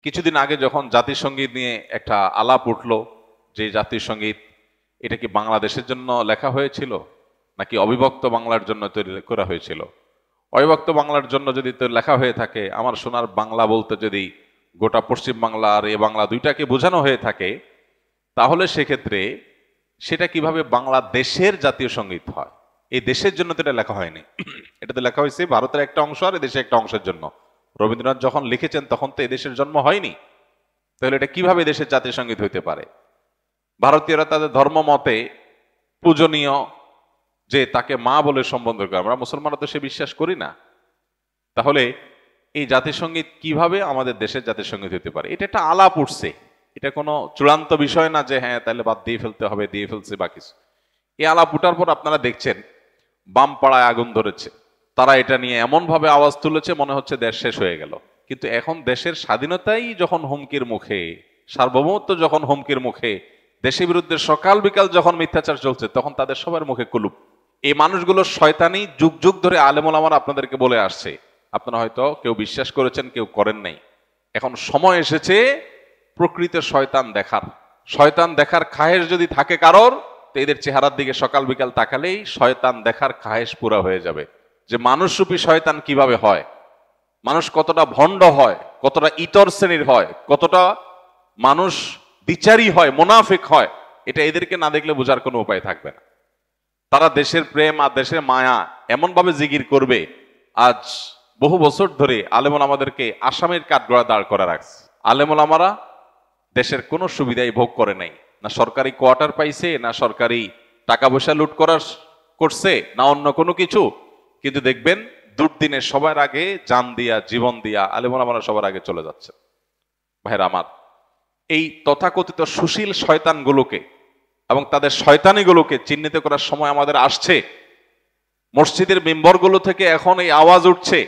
কিছুদিন আগে যখন জাতীয় সঙ্গীত নিয়ে একটা আলাপ উঠলো, যে জাতীয় সঙ্গীত এটা কি বাংলাদেশের জন্য লেখা হয়েছিল নাকি অবিভক্ত বাংলার জন্য তৈরি করা হয়েছিল? অবিভক্ত বাংলার জন্য যদি তো লেখা হয়ে থাকে, আমার সোনার বাংলা বলতে যদি গোটা পশ্চিম বাংলা আর এ বাংলা দুইটাকে বোঝানো হয়ে থাকে, তাহলে সেক্ষেত্রে সেটা কিভাবে বাংলাদেশের জাতীয় সঙ্গীত হয়? এই দেশের জন্য তো এটা লেখা হয়নি, এটা তো লেখা হয়েছে ভারতের একটা অংশ আর এদেশের একটা অংশের জন্য। রবীন্দ্রনাথ যখন লিখেছেন তখন তো এদেশের জন্ম হয়নি, তাহলে এটা কিভাবে দেশের জাতীয় সঙ্গীত হইতে পারে? ভারতীয়রা তাদের ধর্ম মতে পূজনীয়, যে তাকে মা বলে সম্বোধন করে, আমরা মুসলমানরা তো সে বিশ্বাস করি না। তাহলে এই জাতীয় সঙ্গীত কিভাবে আমাদের দেশের জাতীয় সঙ্গীত হতে পারে? এটা একটা আলাপ উঠছে, এটা কোনো চূড়ান্ত বিষয় না যে হ্যাঁ তাহলে বাদ দিয়ে ফেলতে হবে, দিয়ে ফেলছে বা কিছু। এই আলাপ উঠার পর আপনারা দেখছেন বাম পাড়ায় আগুন ধরেছে, তারা এটা নিয়ে এমন ভাবে আওয়াজ তুলেছে মনে হচ্ছে দেশ শেষ হয়ে গেল। কিন্তু এখন দেশের স্বাধীনতাই যখন হুমকির মুখে, সার্বভৌমত্ব যখন হুমকির মুখে, দেশের বিরুদ্ধে সকাল বিকাল যখন মিথ্যাচার চলছে, তখন তাদের সবার মুখে কুলুপ। এই মানুষগুলোর শয়তানি যুগ যুগ ধরে আলেম ওলামারা আপনাদেরকে বলে আসছে, আপনারা হয়তো কেউ বিশ্বাস করেছেন, কেউ করেন নাই। এখন সময় এসেছে প্রকৃত শয়তান দেখার। শয়তান দেখার খায়েশ যদি থাকে কারোর, তো এদের চেহারার দিকে সকাল বিকাল তাকালেই শয়তান দেখার খায়েশ পুরা হয়ে যাবে, যে মানুষরূপী শয়তান কিভাবে হয়, মানুষ কতটা ভণ্ড হয়, কতটা ইতর শ্রেণীর হয়, কতটা মানুষ বিচারী হয়, মুনাফিক হয়। এটা এদেরকে না দেখলে বোঝার কোনো উপায় থাকবে না। তারা দেশের প্রেম আর দেশের মায়া এমন ভাবে জিগির করবে, আজ বহু বছর ধরে আলেমুল আমাদেরকে আসামের কাঠগড়া দাঁড় করা রাখছে। আলেমুল আমারা দেশের কোনো সুবিধাই ভোগ করে নাই, না সরকারি কোয়ার্টার পাইছে, না সরকারি টাকা পয়সা লুট করার করছে, না অন্য কোনো কিছু। কিন্তু দেখবেন দুর্দিনে সবার আগে জান দিয়া, জীবন দিয়া আলেমুল আমারা সবার আগে চলে যাচ্ছে। ভাইরা আমার, এই তথাকথিত সুশীল শয়তানগুলোকে এবং তাদের শয়তানিগুলোকে চিহ্নিত করার সময় আমাদের আসছে। মসজিদের মিম্বরগুলো থেকে এখন এই আওয়াজ উঠছে,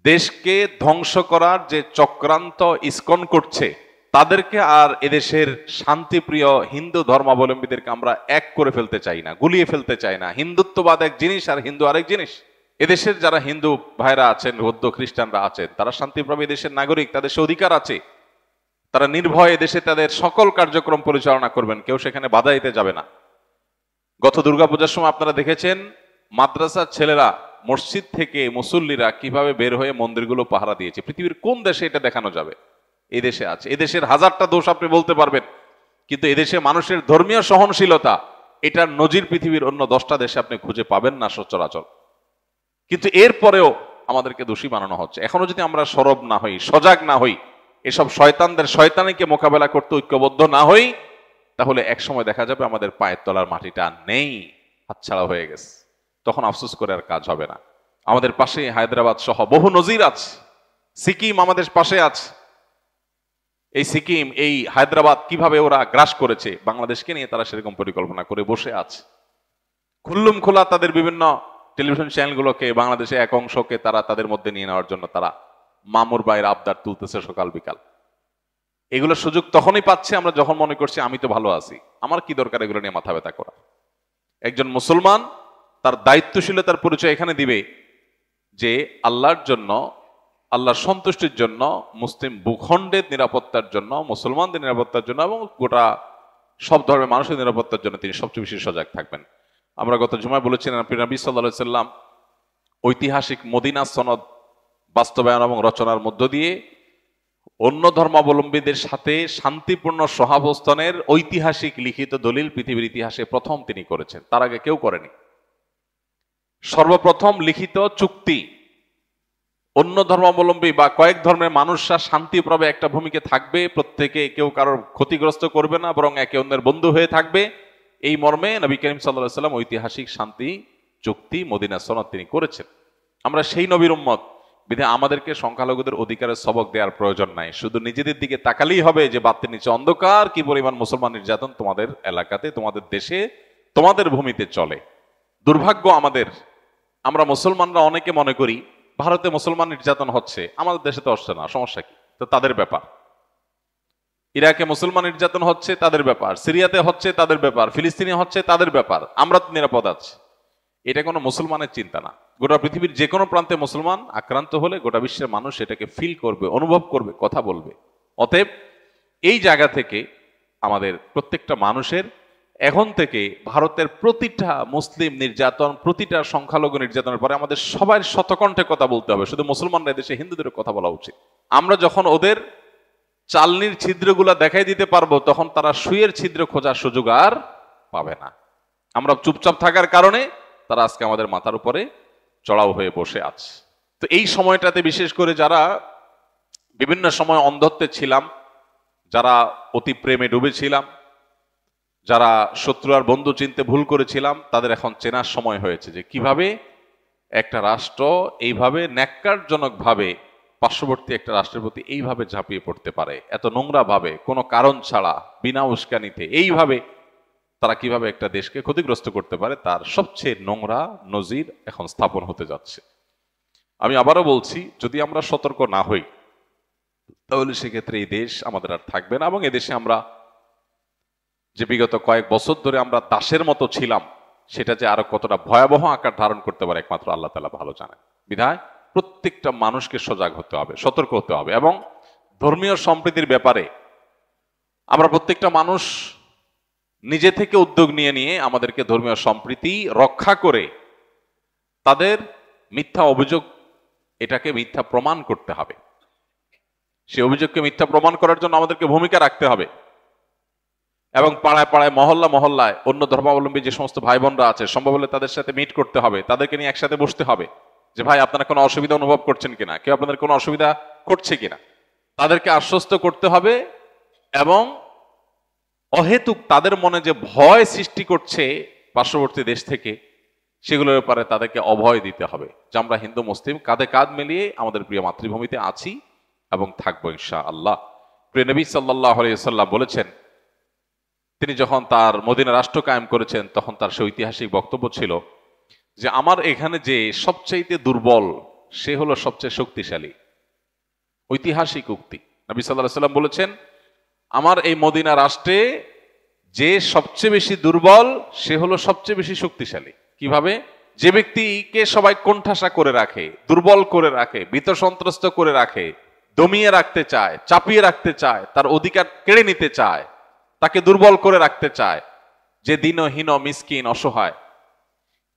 দেশকে ধ্বংস করার যে চক্রান্ত ইসকন করছে, তাদেরকে আর এদেশের শান্তিপ্রিয় হিন্দু ধর্মাবলম্বীদেরকে আমরা এক করে ফেলতে চাই না, গুলিয়ে ফেলতে চাই না। হিন্দুত্ববাদ এক জিনিস আর হিন্দু আরেক জিনিস। এদেশের যারা হিন্দু ভাইরা আছেন, বৌদ্ধ খ্রিস্টানরা আছেন, তারা শান্তিপ্রভী দেশের নাগরিক, তাদের সে অধিকার আছে। তারা নির্ভয়ে দেশে তাদের সকল কার্যক্রম পরিচালনা করবেন, কেউ সেখানে বাধা দিতে যাবে না। গত দুর্গাপূজার সময় আপনারা দেখেছেন মাদ্রাসার ছেলেরা, মসজিদ থেকে মুসল্লিরা কিভাবে বের হয়ে মন্দিরগুলো পাহারা দিয়েছে। পৃথিবীর কোন দেশে এটা দেখানো যাবে? এই দেশে আছে। এদেশের হাজারটা দোষ আপনি বলতে পারবেন, কিন্তু এদেশে মানুষের ধর্মীয় সহনশীলতা, এটার নজির পৃথিবীর অন্য 10টা দেশে আপনি খুঁজে পাবেন না সচরাচর। কিন্তু এরপরেও আমাদেরকে দোষী বানানো হচ্ছে। এখনো যদি আমরা সরব না হই, সজাগ না হই, এসব শয়তানদের শয়তানিকে মোকাবেলা করতে ঐক্যবদ্ধ না হই, তাহলে একসময় দেখা যাবে আমাদের পায়ের তলার মাটিটা নেই, হাতছাড়া হয়ে গেছে। তখন আফসোস করে আর কাজ হবে না। আমাদের পাশে হায়দ্রাবাদ সহ বহু নজির আছে, সিকিম আমাদের পাশে আছে। এই সিকিম, এই হায়দ্রাবাদ কিভাবে ওরা গ্রাস করেছে বাংলাদেশকে নিয়ে, তারা সেরকম পরিকল্পনা করে বসে আছে। খুল্লুম খোলা তাদের বিভিন্ন টেলিভিশন চ্যানেলগুলোকে, বাংলাদেশে এক অংশকে তারা তাদের মধ্যে নিয়ে নেওয়ার জন্য তারা মামুর বাইর আবদার তুলতেছে সকাল বিকাল। এগুলোর সুযোগ তখনই পাচ্ছে আমরা যখন মনে করছি আমি তো ভালো আছি, আমার কি দরকার এগুলো নিয়ে মাথা ব্যথা করা। একজন মুসলমান তার দায়িত্বশীলতার পরিচয় এখানে দিবে যে আল্লাহর জন্য, আল্লাহর সন্তুষ্টির জন্য, মুসলিম ভূখণ্ডের নিরাপত্তার জন্য, মুসলমানদের নিরাপত্তার জন্য এবং গোটা সব ধর্মের মানুষের নিরাপত্তার জন্য তিনি সবচেয়ে বেশি সজাগ থাকবেন। আমরা গত জুমায় বলেছিলাম নবী সাল্লাল্লাহু আলাইহি সাল্লাম ঐতিহাসিক মদিনা সনদ বাস্তবায়ন এবং রচনার মধ্য দিয়ে অন্য ধর্মাবলম্বীদের সাথে শান্তিপূর্ণ সহাবস্থানের ঐতিহাসিক লিখিত দলিল পৃথিবীর ইতিহাসে প্রথম তিনি করেছেন, তার আগে কেউ করেনি। সর্বপ্রথম লিখিত চুক্তি, অন্য ধর্মাবলম্বী বা কয়েক ধর্মের মানুষরা শান্তিভাবে একটা ভূমিকে থাকবে, প্রত্যেকে কেউ কারোর ক্ষতিগ্রস্ত করবে না, বরং একে অন্যের বন্ধু হয়ে থাকবে, এই মর্মে নবী করিম সাল্লাল্লাহু আলাইহি সাল্লাম ঐতিহাসিক শান্তি চুক্তি মদিনা সনদ তিনি করেছেন। আমরা সেই নবীর উম্মত, বিধায় আমাদেরকে সংখ্যালঘুদের অধিকারের সবক দেওয়ার প্রয়োজন নাই। শুধু নিজেদের দিকে তাকালেই হবে যে বাতির নিচে অন্ধকার, কি পরিমাণ মুসলমান নির্যাতন তোমাদের এলাকাতে, তোমাদের দেশে, তোমাদের ভূমিতে চলে। দুর্ভাগ্য আমাদের, আমরা মুসলমানরা অনেকে মনে করি ভারতে মুসলমান নির্যাতন হচ্ছে, আমাদের দেশে তো হচ্ছে না, সমস্যা কি? তো তাদের ব্যাপার। ইরাকে মুসলমান নির্যাতন হচ্ছে, তাদের ব্যাপার। সিরিয়াতে হচ্ছে, তাদের ব্যাপার। ফিলিস্তিনে হচ্ছে, তাদের ব্যাপার। আমরা তো নিরাপদ আছি। এটা কোনো মুসলমানের চিন্তা না। গোটা পৃথিবীর যে কোনো প্রান্তে মুসলমান আক্রান্ত হলে গোটা বিশ্বের মানুষ এটাকে ফিল করবে, অনুভব করবে, কথা বলবে। অতএব এই জায়গা থেকে আমাদের প্রত্যেকটা মানুষের এখন থেকে ভারতের প্রতিটা মুসলিম নির্যাতন, প্রতিটা সংখ্যালঘু নির্যাতনের পরে আমাদের সবার শতকণ্ঠে কথা বলতে হবে। শুধু মুসলমানরা দেশে হিন্দুদের কথা বলা উচিত। আমরা যখন ওদের চালনির ছিদ্রগুলা দেখাই দিতে পারবো, তখন তারা সুইয়ের ছিদ্র খোঁজার সুযোগ আর পাবে না। আমরা চুপচাপ থাকার কারণে তারা আজকে আমাদের মাথার উপরে চড়াও হয়ে বসে আছে। তো এই সময়টাতে বিশেষ করে যারা বিভিন্ন সময় অন্ধত্বে ছিলাম, যারা অতি প্রেমে ডুবেছিলাম, যারা শত্রু আর বন্ধু চিনতে ভুল করেছিলাম, তাদের এখন চেনার সময় হয়েছে যে কিভাবে একটা রাষ্ট্র এইভাবে ন্যাক্কারজনকভাবে পার্শ্ববর্তী একটা রাষ্ট্রের প্রতি এইভাবে ঝাঁপিয়ে পড়তে পারে, এত নোংরা ভাবে, কোনো কারণ ছাড়া, বিনা উস্কানিতে এইভাবে তারা কিভাবে একটা দেশকে ক্ষতিগ্রস্ত করতে পারে, তার সবচেয়ে নোংরা নজির এখন স্থাপন হতে যাচ্ছে। আমি আবারও বলছি, যদি আমরা সতর্ক না হই তাহলে সেক্ষেত্রে এই দেশ আমাদের আর থাকবে না, এবং এদেশে আমরা যে বিগত কয়েক বছর ধরে আমরা দাসের মতো ছিলাম, সেটা যে আরো কতটা ভয়াবহ আকার ধারণ করতে পারে একমাত্র আল্লাহ তাআলা ভালো জানেন। বিধায় প্রত্যেকটা মানুষকে সজাগ হতে হবে, সতর্ক হতে হবে। এবং ধর্মীয় সম্প্রীতির ব্যাপারে আমরা প্রত্যেকটা মানুষ নিজে থেকে উদ্যোগ নিয়ে নিয়ে আমাদেরকে ধর্মীয় সম্প্রীতি রক্ষা করে তাদের মিথ্যা অভিযোগ, এটাকে মিথ্যা প্রমাণ করতে হবে। সে অভিযোগকে মিথ্যা প্রমাণ করার জন্য আমাদেরকে ভূমিকা রাখতে হবে, এবং পাড়ায় পাড়ায়, মহল্লা মহল্লায় অন্য ধর্মাবলম্বী যে সমস্ত ভাই বোনরা আছে, সম্ভব হলে তাদের সাথে মিট করতে হবে, তাদেরকে নিয়ে একসাথে বসতে হবে যে ভাই আপনারা কোনো অসুবিধা অনুভব করছেন কিনা, কেউ আপনাদের কোনো অসুবিধা করছে কিনা, তাদেরকে আশ্বস্ত করতে হবে। এবং অহেতুক তাদের মনে যে ভয় সৃষ্টি করছে পার্শ্ববর্তী দেশ থেকে, সেগুলোর ব্যাপারে তাদেরকে অভয় দিতে হবে যে আমরা হিন্দু মুসলিম কাঁধে কাঁধ মিলিয়ে আমাদের প্রিয় মাতৃভূমিতে আছি এবং থাকবো ইনশাআল্লাহ। প্রিয় নবী সাল্লাল্লাহু আলাইহি ওয়াসাল্লাম বলেছেন, তিনি যখন তার মদিনা রাষ্ট্র কায়েম করেছেন, তখন তার সে ঐতিহাসিক বক্তব্য ছিল যে আমার এখানে যে সবচাইতে দুর্বল, সে হলো সবচেয়ে শক্তিশালী। ঐতিহাসিক উক্তি। নবী সাল্লাল্লাহু আলাইহি ওয়াসাল্লাম বলেছেন, আমার এই মদিনা রাষ্ট্রে যে সবচেয়ে বেশি দুর্বল, সে হলো সবচেয়ে বেশি শক্তিশালী। কিভাবে? যে ব্যক্তিকে সবাই কোণঠাসা করে রাখে, দুর্বল করে রাখে, ভীত সন্ত্রস্ত করে রাখে, দমিয়ে রাখতে চায়, চাপিয়ে রাখতে চায়, তার অধিকার কেড়ে নিতে চায়, তাকে দুর্বল করে রাখতে চায়, যে দীনহীন, মিসকিন, অসহায়,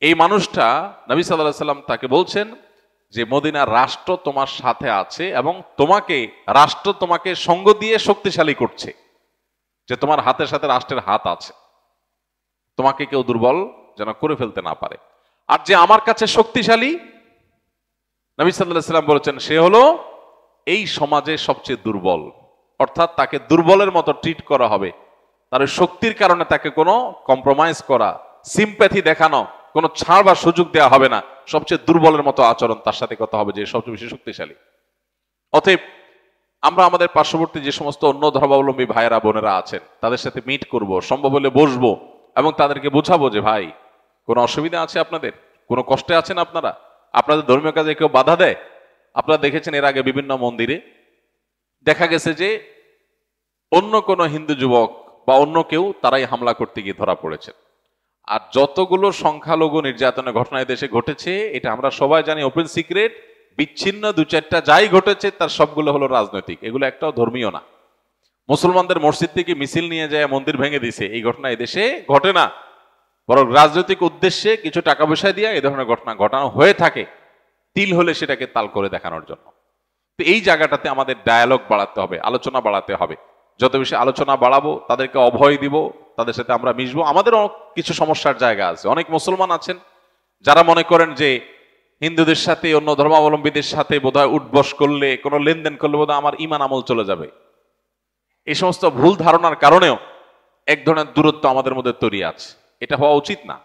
এই মানুষটা, নবী সাল্লাল্লাহু আলাইহি ওয়াসাল্লাম তাকে বলছেন যে মদিনার রাষ্ট্র তোমার সাথে আছে এবং রাষ্ট্র তোমাকে সঙ্গ দিয়ে শক্তিশালী করছে, যে তোমার হাতের সাথে রাষ্ট্রের হাত আছে, তোমাকে কেউ দুর্বল যেন করে ফেলতে না পারে। আর যে আমার কাছে শক্তিশালী, নবী সাল্লাল্লাহু আলাইহি ওয়াসাল্লাম বলেছেন, সে হলো এই সমাজে সবচেয়ে দুর্বল। অর্থাৎ তাকে দুর্বলের মতো ট্রিট করা হবে, তার শক্তির কারণে তাকে কোনো কম্প্রোমাইজ করা, সিম্প্যাথি দেখানো, কোনো ছাড় বা সুযোগ দেওয়া হবে না। সবচেয়ে দুর্বলের মতো আচরণ তার সাথে কথা হবে, যে সবচেয়ে বেশি শক্তিশালী। অতএব আমরা আমাদের পার্শ্ববর্তী যে সমস্ত অন্য ধর্মাবলম্বী ভাইয়েরা বোনেরা আছেন, তাদের সাথে মিট করব, সম্ভব হলে বসবো এবং তাদেরকে বোঝাবো যে ভাই, কোনো অসুবিধা আছে আপনাদের, কোনো কষ্টে আছেন আপনারা, আপনাদের ধর্মীয় কাজে কেউ বাধা দেয়? আপনারা দেখেছেন এর আগে বিভিন্ন মন্দিরে দেখা গেছে যে অন্য কোনো হিন্দু যুবক বা অন্য কেউ, তারাই হামলা করতে গিয়ে ধরা পড়েছে। আর যতগুলো সংখ্যালঘু নির্যাতনের ঘটনা দেশে ঘটেছে, এটা আমরা সবাই জানি, ওপেন সিক্রেট। বিচ্ছিন্ন দু চারটা যাই ঘটেছে, তার সবগুলো হলো রাজনৈতিক, এগুলো একটাও ধর্মীয় না। মুসলমানদের মসজিদ থেকে মিছিল নিয়ে যায় মন্দির ভেঙে দিছে, এই ঘটনা এদেশে ঘটে না, বরং রাজনৈতিক উদ্দেশ্যে কিছু টাকা পয়সা দিয়ে এই ধরনের ঘটনা ঘটানো হয়ে থাকে, তিল হলে সেটাকে তাল করে দেখানোর জন্য। তো এই জায়গাটাতে আমাদের ডায়ালগ বাড়াতে হবে, আলোচনা বাড়াতে হবে। যত বেশি আলোচনা বাড়াবো, তাদেরকে অভয় দিব, তাদের সাথে আমরা মিশবো। আমাদেরও কিছু সমস্যার জায়গা আছে। অনেক মুসলমান আছেন যারা মনে করেন যে হিন্দুদের সাথে, অন্য ধর্মাবলম্বীদের সাথে বোধহয় উঠবস করলে, কোনো লেনদেন করলে বোধহয় আমার ঈমান আমল চলে যাবে। এই সমস্ত ভুল ধারণার কারণেও এক ধরনের দূরত্ব আমাদের মধ্যে তৈরি আছে। এটা হওয়া উচিত না।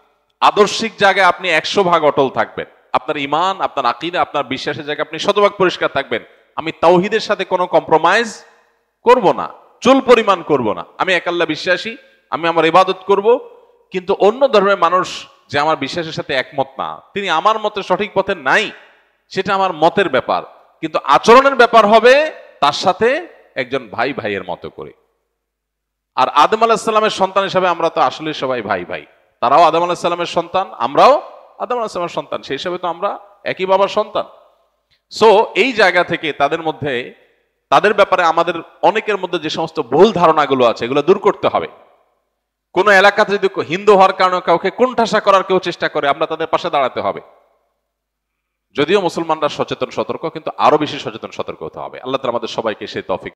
আদর্শিক জায়গায় আপনি 100% অটল থাকবেন, আপনার ঈমান, আপনার আকীদা, আপনার বিশ্বাসের জায়গায় আপনি 100% পরিষ্কার থাকবেন। আমি তাওহীদের সাথে কোনো কম্প্রোমাইজ করব না, চুল পরিমাণ করব না। আমি এক আল্লাহ বিশ্বাসী, আমি আমার ইবাদত করব, কিন্তু অন্য ধর্মের মানুষ যে আমার বিশ্বাসের সাথে একমত না, তিনি আমার মতে সঠিক পথে নাই, সেটা আমার মতের ব্যাপার, কিন্তু আচরণের ব্যাপার হবে তার সাথে একজন ভাই ভাইয়ের মতো করে। আর আদম আলাইহিস সালামের সন্তান হিসেবে আমরা তো আসলে সবাই ভাই ভাই। তারাও আদম আলাইহিস সালামের সন্তান, আমরাও আদম আলাইহিস সন্তান, সেই হিসাবে তো আমরা একই বাবার সন্তান। সো এই জায়গা থেকে তাদের মধ্যে, তাদের ব্যাপারে আমাদের অনেকের মধ্যে যে সমস্ত ভুল ধারণাগুলো আছে এগুলো দূর করতে হবে। কোন এলাকাতে যদি হিন্দু হওয়ার কারণে কাউকে কোণঠাসা করার কেউ চেষ্টা করে, আমরা তাদের পাশে দাঁড়াতে হবে। যদিও মুসলমানরা সচেতন সতর্ক, কিন্তু আরো বেশি সচেতন সতর্ক হতে হবে। আল্লাহ তাআলা আমাদের সবাইকে সেই তৌফিক